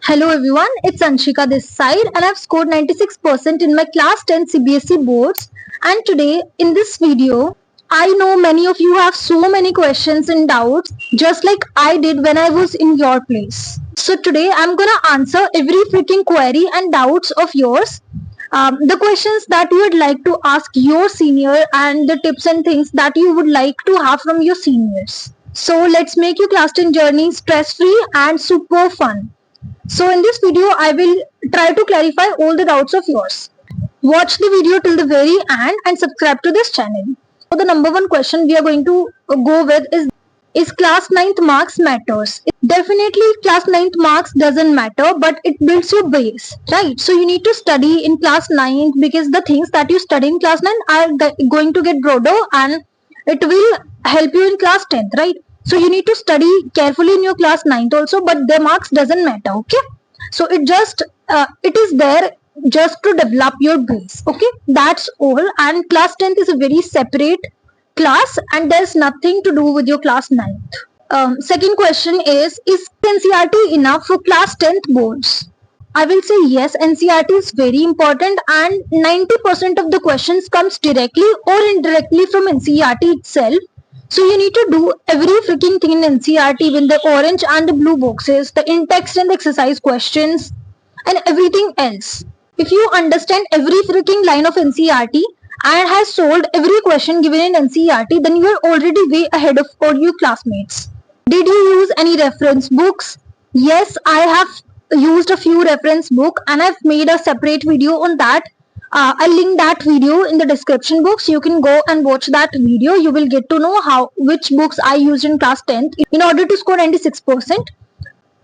Hello everyone, it's Anshika this side and I've scored 96% in my class 10 CBSE boards, and today in this video I know many of you have so many questions and doubts just like I did when I was in your place. So today I'm gonna answer every freaking query and doubts of yours. The questions that you would like to ask your senior and the tips and things that you would like to have from your seniors. So let's make your class 10 journey stress free and super fun. So in this video, I will try to clarify all the doubts of yours. Watch the video till the very end and subscribe to this channel. So the number one question we are going to go with is class 9th marks matters? Definitely class 9th marks doesn't matter, but it builds your base, right? So you need to study in class 9th because the things that you study in class 9 are going to get broader and it will help you in class 10th, right? So you need to study carefully in your class 9th also, but the marks doesn't matter, okay? So it is there just to develop your base, okay? That's all. And class 10th is a very separate class and there's nothing to do with your class 9th. Second question is NCERT enough for class 10th boards? I will say yes, NCERT is very important and 90% of the questions comes directly or indirectly from NCERT itself. So you need to do every freaking thing in NCERT with the orange and the blue boxes, the in-text and the exercise questions and everything else. If you understand every freaking line of NCERT and has solved every question given in NCERT, then you are already way ahead of all your classmates. Did you use any reference books? Yes, I have used a few reference book and I've made a separate video on that. I'll link that video in the description box. You can go and watch that video. You will get to know which books I used in class 10th in order to score 96%.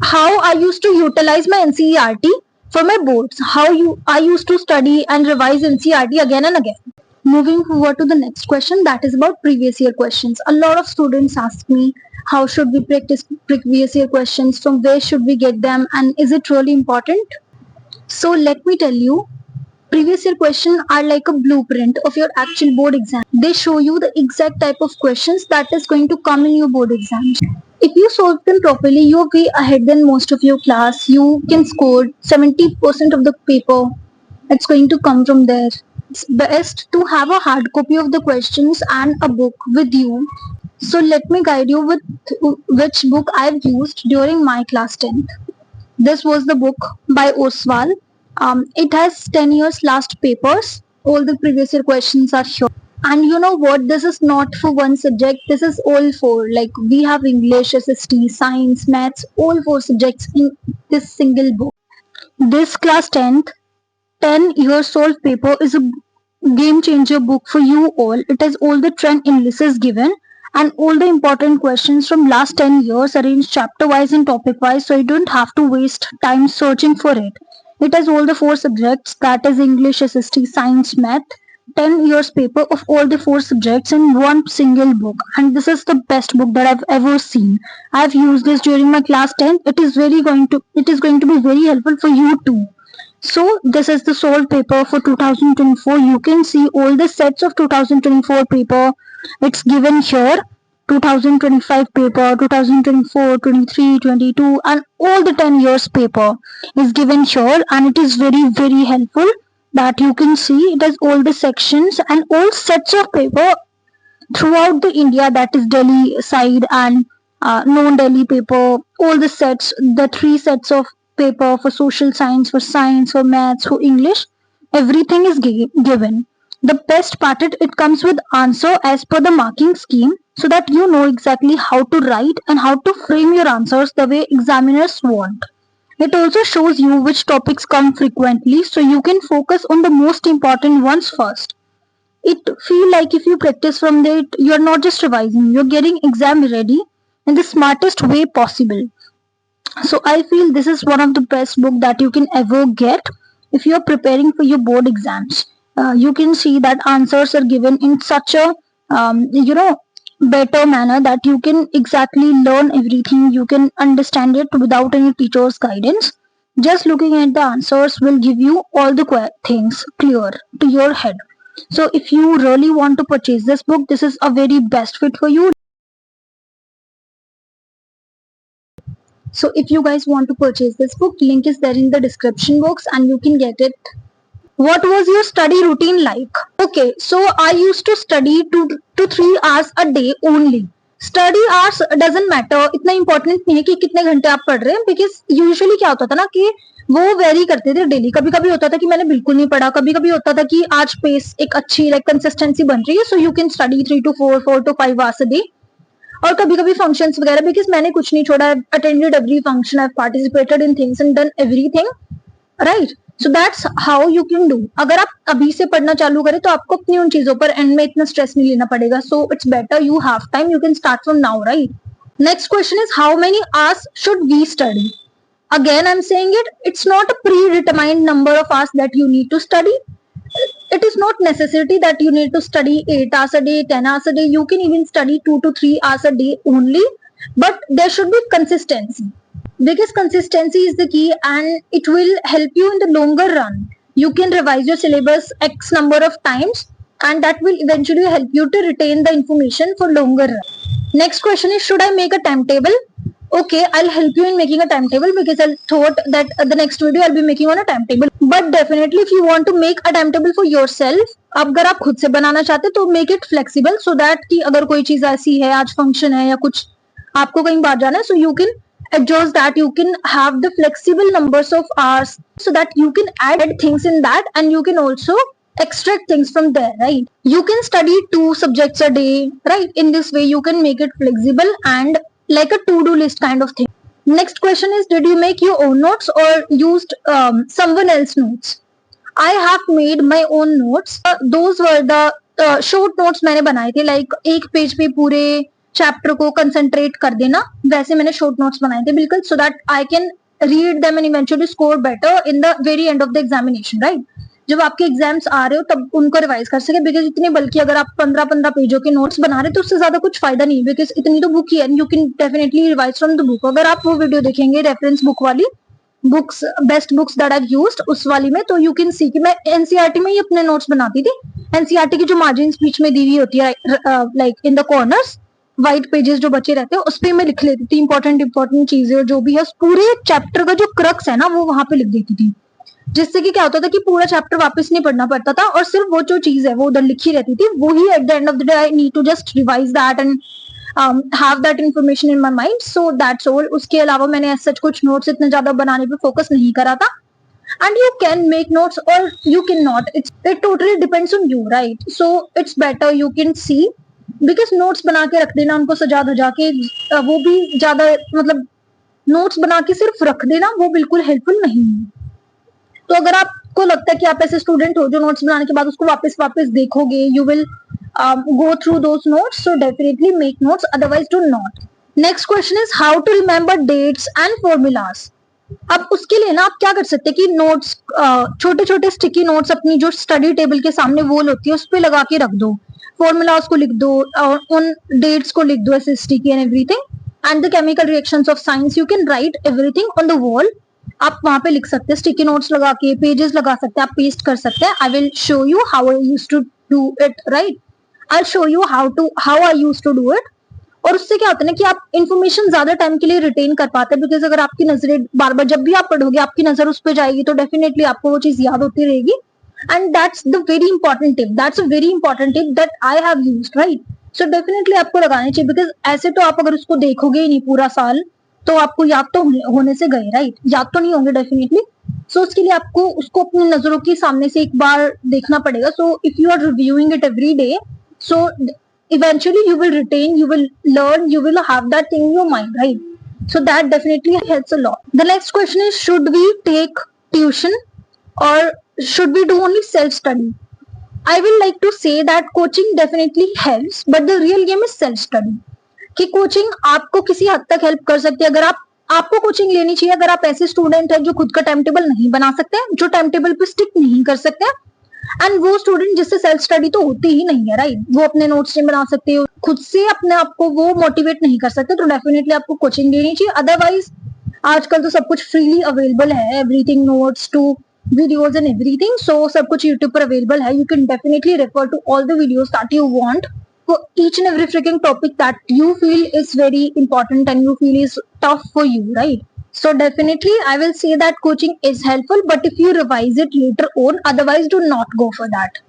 How I used to utilize my NCERT for my boards. I used to study and revise NCERT again and again. Moving forward to the next question, that is about previous year questions. A lot of students ask me, how should we practice previous year questions, from where should we get them, and is it really important? So let me tell you, previous year questions are like a blueprint of your actual board exam. They show you the exact type of questions that is going to come in your board exams. If you solve them properly, you're way ahead than most of your class. You can score 70% of the paper. It's going to come from there. It's best to have a hard copy of the questions and a book with you. So let me guide you with which book I've used during my class 10th. This was the book by Oswal. It has 10 years last papers. All the previous year questions are here. And you know what? This is not for one subject. This is all four. Like we have English, SST, Science, Maths, all four subjects in this single book. This class 10th 10 year solved paper is a game changer book for you all. It has all the trend indices given and all the important questions from last 10 years arranged chapter wise and topic wise, so you don't have to waste time searching for it. It has all the four subjects, that is English, SST, Science, Math. 10 years paper of all the four subjects in one single book, and this is the best book that I've ever seen. I've used this during my class 10. It is going to be very helpful for you too. So this is the solved paper for 2024. You can see all the sets of 2024 paper. It's given here. 2025 paper, 2024, 23, 22 and all the 10 years paper is given here, and it is very very helpful that you can see it has all the sections and all sets of paper throughout the India, that is Delhi side and non-Delhi paper, all the sets, the three sets of paper for social science, for maths, for English, everything is given. The best part is it comes with answer as per the marking scheme, so that you know exactly how to write and how to frame your answers the way examiners want. It also shows you which topics come frequently, so you can focus on the most important ones first. It feel like if you practice from it, you're not just revising, you're getting exam ready in the smartest way possible. So I feel this is one of the best book that you can ever get if you're preparing for your board exams. You can see that answers are given in such a better manner that you can exactly learn everything. You can understand it without any teacher's guidance. Just looking at the answers will give you all the things clear to your head. So if you really want to purchase this book, this is a very best fit for you. So if you guys want to purchase this book, link is there in the description box and you can get it. What was your study routine like? Okay, so I used to study 2 to 3 hours a day only. Study hours doesn't matter, इतना important नहीं है कि कितने घंटे आप पढ़ रहे हैं, because usually क्या होता था ना कि वो वेरी करते थे डेली. कभी कभी होता था कि मैंने बिल्कुल नहीं पढ़ा, कभी कभी होता था कि आज पेस एक अच्छी लाइक कंसिस्टेंसी बन रही है, सो you can study 3 to 4, 4 to 5 hours a day. और कभी कभी फंक्शंस वगैरह, बिकॉज मैंने कुछ नहीं छोड़ा, attended every function, I participated in things and done everything, right. So that's how you can do. अगर आप अभी से पढ़ना चालू करें तो आपको अपनी उन चीजों पर एंड में इतना स्ट्रेस नहीं लेना पड़ेगा. So it's better you have time, you can start from now, right. Next question is how many hours should we study. Again, I'm saying it's not a predetermined number of hours that you need to study. It is not necessity that you need to study 8 hours a day, 10 hours a day. You can even study 2 to 3 hours a day only, but there should be consistency, because consistency is the key and it will help you in the longer run. You can revise your syllabus X number of times and that will eventually help you to retain the information for longer run. Next question is, should I make a timetable? Okay, I'll help you in making a timetable because I thought that the next video I'll be making on a timetable. But definitely if you want to make a timetable for yourself, अगर आप खुद से बनाना चाहते तो make it flexible so that कि अगर कोई चीज ऐसी है, आज फंक्शन है या कुछ आपको कहीं बाहर जाना है, so you can adjust that, you can have the flexible numbers of hours so that you can add things in that and you can also extract things from there, right. You can study 2 subjects a day, right. In this way you can make it flexible and like a to-do list kind of thing. Next question is, did you make your own notes or used someone else's notes? I have made my own notes. Those were the short notes मैंने बनाए थे, like एक page पे पूरे chapter को concentrate कर देना, वैसे मैंने शॉर्ट नोट्स बनाए थे बिल्कुल, so that I can read them and eventually score better in the very end of the examination, right. जब आपके एग्जाम्स आ रहे हो तब उनको रिवाइज कर सके, बिकॉज इतने बल्कि अगर आप 15 पेजों के नोट्स बना रहे तो उससे ज्यादा कुछ फायदा नहीं, बिकॉज इतनी तो बुक ही है, you can definitely revise from the book. अगर आप वो वीडियो देखेंगे रेफरेंस बुक वाली, books best books that I used, उस वाली में, तो यू कैन सी कि मैं एनसीईआरटी में ही अपने नोट्स बनाती थी. एनसीईआरटी की जो मार्जिन बीच में दी हुई होती है, like in the corners white pages जो बचे रहते हैं, उस पर मैं लिख लेती थी इंपॉर्टेंट चीजें जो भी है, पूरे चैप्टर का जो क्रक्स है ना वो वहां पे लिख देती थी, जिससे कि क्या होता था कि पूरा चैप्टर वापस नहीं पढ़ना पड़ता था और सिर्फ वो जो चीज है वो उधर लिखी रहती थी, वो ही at the end of the day I need to just revise that and have that information in my mind. So that's all. उसके अलावा मैंने ऐसा कुछ नोट्स इतना ज्यादा बनाने पे फोकस नहीं करा था. And you can make notes और you can not, it totally depends on you, right. So it's better you can see, because notes बना के रख देना, उनको सजा धजा के, वो भी ज्यादा, मतलब नोट्स बना के सिर्फ रख देना वो बिल्कुल हेल्पफुल नहीं है. तो अगर आपको लगता है कि आप ऐसे स्टूडेंट हो जो नोट्स बनाने के बाद उसको वापस देखोगे, you will go through those notes, so definitely make notes, otherwise do not. Next question is how to remember dates and formulas. अब उसके लिए ना आप क्या कर सकते हैं कि नोट्स, छोटे छोटे स्टिकी नोट्स अपनी जो स्टडी टेबल के सामने वॉल होती है उस पर लगा के रख दो, फॉर्मूलाज को लिख दो और उन डेट्स को लिख दो, एसएसटी की and everything, and the chemical reactions of science, you can write everything on the wall. आप वहां पे लिख सकते हैं, स्टिकी नोट्स लगा के, पेजेस लगा सकते हैं, आप पेस्ट कर सकते हैं. I will show you how I used to do it, right. I show you how I used to do it. और उससे क्या होता है ना कि आप इन्फॉर्मेशन ज्यादा टाइम के लिए रिटेन कर पाते हैं, बिकॉज अगर आपकी नजरें बार बार जब भी आप पढ़ोगे आपकी नजर उस पर जाएगी तो डेफिनेटली आपको वो चीज याद होती रहेगी. And that's the very important tip, that's a very important tip that I have used, right. So definitely आपको लगाने चाहिए, बिकॉज ऐसे तो आप अगर उसको देखोगे ही नहीं पूरा साल तो आपको याद तो होने से गए, राइट. याद तो नहीं होंगे डेफिनेटली. सो उसके लिए आपको उसको अपनी नजरों के सामने से एक बार देखना पड़ेगा. So if you are reviewing it every day, so eventually you will retain, you will learn, you will have that thing in your mind, right. So that definitely helps a lot. The next question is, should we take tuition or should we do only self study? I will like to say that coaching definitely helps, but the real game is self study. कि coaching आपको किसी हद तक help कर सकती है, अगर आपको कोचिंग लेनी चाहिए अगर आप ऐसे स्टूडेंट हैं जो खुद का टाइम टेबल नहीं बना सकते, जो टाइम टेबल पे स्टिक नहीं कर सकते, एंड वो स्टूडेंट जिससे सेल्फ स्टडी तो होती ही नहीं है, राइट. वो अपने नोट्स नहीं बना सकते, खुद से अपने आप को वो मोटिवेट नहीं कर सकते, तो डेफिनेटली आपको कोचिंग लेनी चाहिए. अदरवाइज आजकल तो सब कुछ फ्रीली अवेलेबल है, everything, notes to videos and everything. So सब कुछ यूट्यूब पर अवेलेबल है. You can definitely refer to all the videos that you want for each and every freaking topic that you feel is very important and you feel is tough for you, right? So definitely I will say that coaching is helpful, but if you revise it later on, otherwise do not go for that,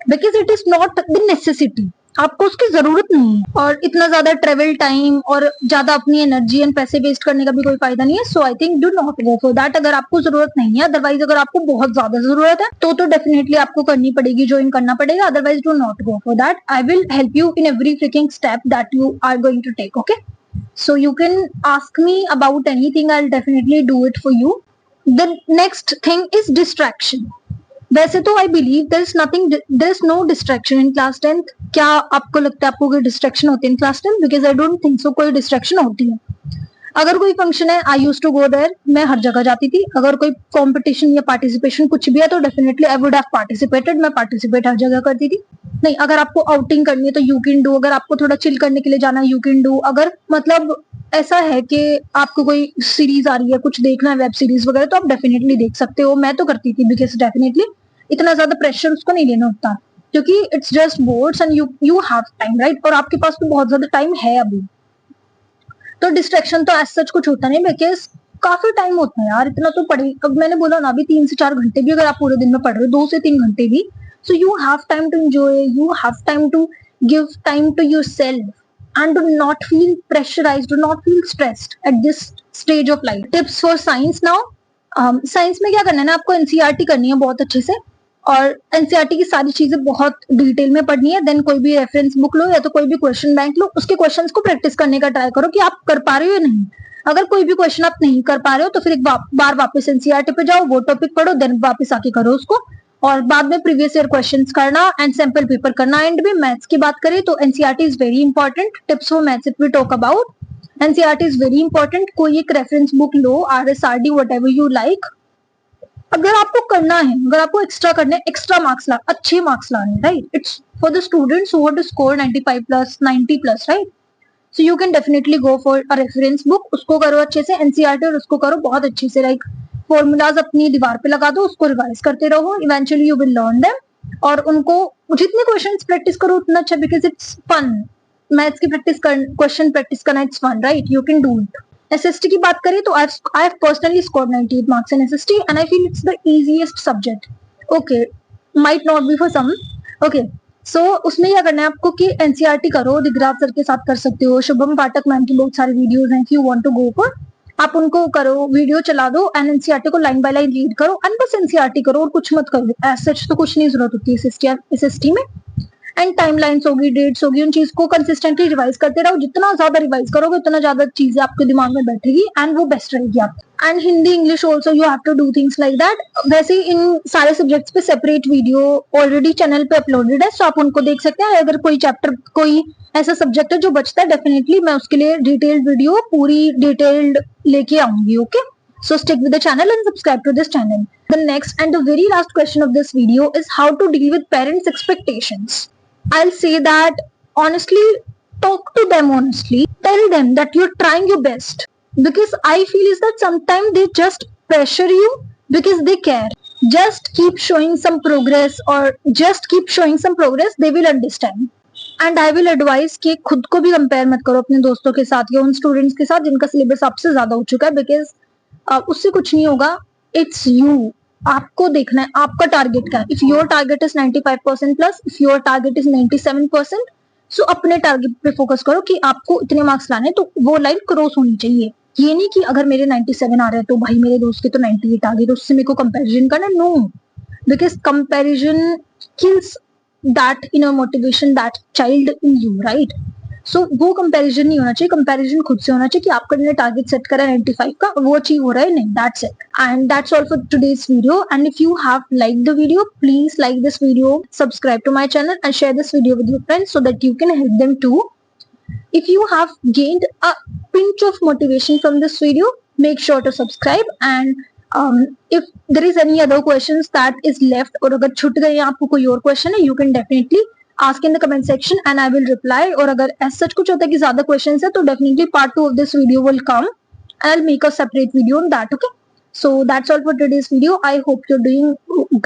because it is not the necessity. आपको उसकी जरूरत नहीं है, और इतना ज्यादा travel time और ज्यादा अपनी एनर्जी एंड पैसे वेस्ट करने का भी कोई फायदा नहीं है. So I think do not go for that अगर आपको जरूरत नहीं है. अदरवाइज अगर आपको बहुत ज्यादा जरूरत है तो डेफिनेटली आपको करनी पड़ेगी, ज्वाइन करना पड़ेगा. Otherwise do not go for that. I will help you in every fricking step that you are going to take. Okay, so you can ask me about anything, I'll definitely do it for you. The next thing is distraction. वैसे तो I believe there is nothing, there is no distraction in class 10th. क्या आपको लगता है आपको कोई distraction होती है in class 10th? Because I don't think so कोई डिस्ट्रैक्शन होती है. अगर कोई फंक्शन है, I used to go there, मैं हर जगह जाती थी. अगर कोई कंपटीशन या पार्टिसिपेशन कुछ भी है तो definitely I would have participated. मैं पार्टिसिपेट हर जगह करती थी. नहीं, अगर आपको आउटिंग करनी है तो यू कैन डू. अगर आपको थोड़ा चिल करने के लिए जाना है, यू कैन डू. अगर मतलब ऐसा है कि आपको कोई सीरीज आ रही है, कुछ देखना है, वेब सीरीज वगैरह, तो आप डेफिनेटली देख सकते हो. मैं तो करती थी, बिकॉज डेफिनेटली इतना ज्यादा प्रेशर उसको नहीं लेना होता, क्योंकि it's just boards and you have time, right? और आपके पास तो बहुत ज्यादा टाइम है अभी, तो डिस्ट्रैक्शन तो एज सच कुछ होता नहीं, बिकॉज काफी टाइम होता है यार. इतना तो पढ़े, अब मैंने बोला ना, अभी 3 से 4 घंटे भी अगर आप पूरे दिन में पढ़ रहे हो, 2 से 3 घंटे भी, so you have time to enjoy, you have time to give time to yourself, and do not feel pressurized, do not feel stressed at this stage of life. Tips for science now. Science में क्या करना है ना, आपको NCERT करनी है बहुत अच्छे से, और एनसीईआरटी की सारी चीजें बहुत डिटेल में पढ़नी है. देन कोई भी रेफरेंस बुक लो या तो कोई भी क्वेश्चन बैंक लो, उसके क्वेश्चंस को प्रैक्टिस करने का ट्राई करो कि आप कर पा रहे हो या नहीं. अगर कोई भी क्वेश्चन आप नहीं कर पा रहे हो तो फिर एक बार वापस एनसीईआरटी पे जाओ, वो टॉपिक पढ़ो, देन वापस आके करो उसको, और बाद में प्रीवियस ईयर क्वेश्चंस करना एंड सैंपल पेपर करना. एंड में मैथ्स की बात करें तो NCERT is very important. Tips for maths if we talk about, NCERT is very important. कोई एक रेफरेंस बुक लो, आरएसआरडी, व्हाटएवर यू लाइक. अगर आपको करना है, अगर आपको एक्स्ट्रा करना है, एक्स्ट्रा मार्क्स ला, अच्छे मार्क्स लाने, right? It's for the students who want to score 95 plus, 90 plus, right? So you can definitely go for a reference book. उसको करो अच्छे से, एनसीईआरटी, और उसको करो बहुत अच्छे से. लाइक फॉर्मूलाज अपनी दीवार पे लगा दो, उसको रिवाइज करते रहो. Eventually you will learn them, और उनको जितने क्वेश्चंस प्रैक्टिस करो उतना अच्छा, बिकॉज इट्स फन. मैथ्स की प्रैक्टिस क्वेश्चन प्रैक्टिस करना it's fun, right? You can do it. SST की बात करें तो I have personally scored 98 marks in SST and I feel it's the easiest subject. Okay, might not be for some. Okay, so उसमें क्या करना है आपको कि एनसीईआरटी करो, दिग्राज सर के साथ कर सकते हो, शुभम पाठक मैम की बहुत सारी वीडियोस हैं. If you want to go for, आप उनको करो, वीडियो चला दो एंड एनसीईआरटी को लाइन बाय लाइन रीड करो, एंड बस एनसीईआरटी करो और कुछ मत करो. एज सच तो कुछ नहीं जरूरत होती है एसएसटी में. एंड टाइमलाइंस होगी, डेट्स होगी, उन चीज को कंसिस्टेंटली रिवाइज करते रहो. जितना ज्यादा रिवाइज करोगे उतना ज्यादा चीजें आपके दिमाग में बैठेगी एंड वो बेस्ट रहेगी आप. And Hindi, English also you have to do things like that. वैसे ही इन सारे सब्जेक्ट्स पे सेपरेट वीडियो ऑलरेडी चैनल पे अपलोडेड है, सो आप उनको देख सकते हैं. अगर कोई चैप्टर, कोई ऐसा सब्जेक्ट है जो बचता है, डेफिनेटली मैं उसके लिए डिटेल्ड वीडियो पूरी डिटेल्ड लेके आऊंगी. Okay, so stick with the channel and subscribe to this channel. The next and the very last question of this video is how to deal with parents' expectations. I'll say that honestly, talk to them honestly. Tell them that you're trying your best. Because I feel is that sometimes they just pressure you because they care. Just keep showing some progress, or just keep showing some progress, they will understand. And I will advice कि खुद को भी compare मत करो अपने दोस्तों के साथ या उन स्टूडेंट्स के साथ जिनका सिलेबस आपसे ज्यादा हो चुका है, बिकॉज उससे कुछ नहीं होगा. It's you. आपको देखना है आपका टारगेट क्या है. If your target is 95% plus, if your target is 97%, सो अपने टारगेट पे फोकस करो कि आपको इतने मार्क्स लाने, तो वो लाइन क्रॉस होनी चाहिए. ये नहीं कि अगर मेरे 97 आ रहे हैं तो भाई मेरे दोस्त के तो 98 आ गए तो उससे मेरे को कंपैरिजन करना. No, because comparison kills that inner motivation, that child in you, right? So वो कंपैरिजन नहीं होना चाहिए. कंपैरिजन खुद से होना चाहिए कि आपका ने टारगेट सेट करा 95 का, वो अचीव हो रहा है नहीं. That's it. And that's all for today's video. And if you have liked the video, please like this video, subscribe to my channel, and share this video with your friends so that you can help them too. If you have gained a pinch of motivation from this video, make sure to subscribe. And if there is any other questions that is left, और अगर छूट गए आपको कोई और question है, you can definitely ask in the comment section and I will reply. और अगर as such कुछ होता है कि ज्यादा questions है तो definitely part 2 of this video will come and I'll make a separate video on that. Okay, so that's all for today's video. I hope you're doing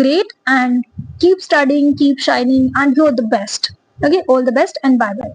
great and keep studying, keep shining, and you're the best. Okay, all the best and bye bye.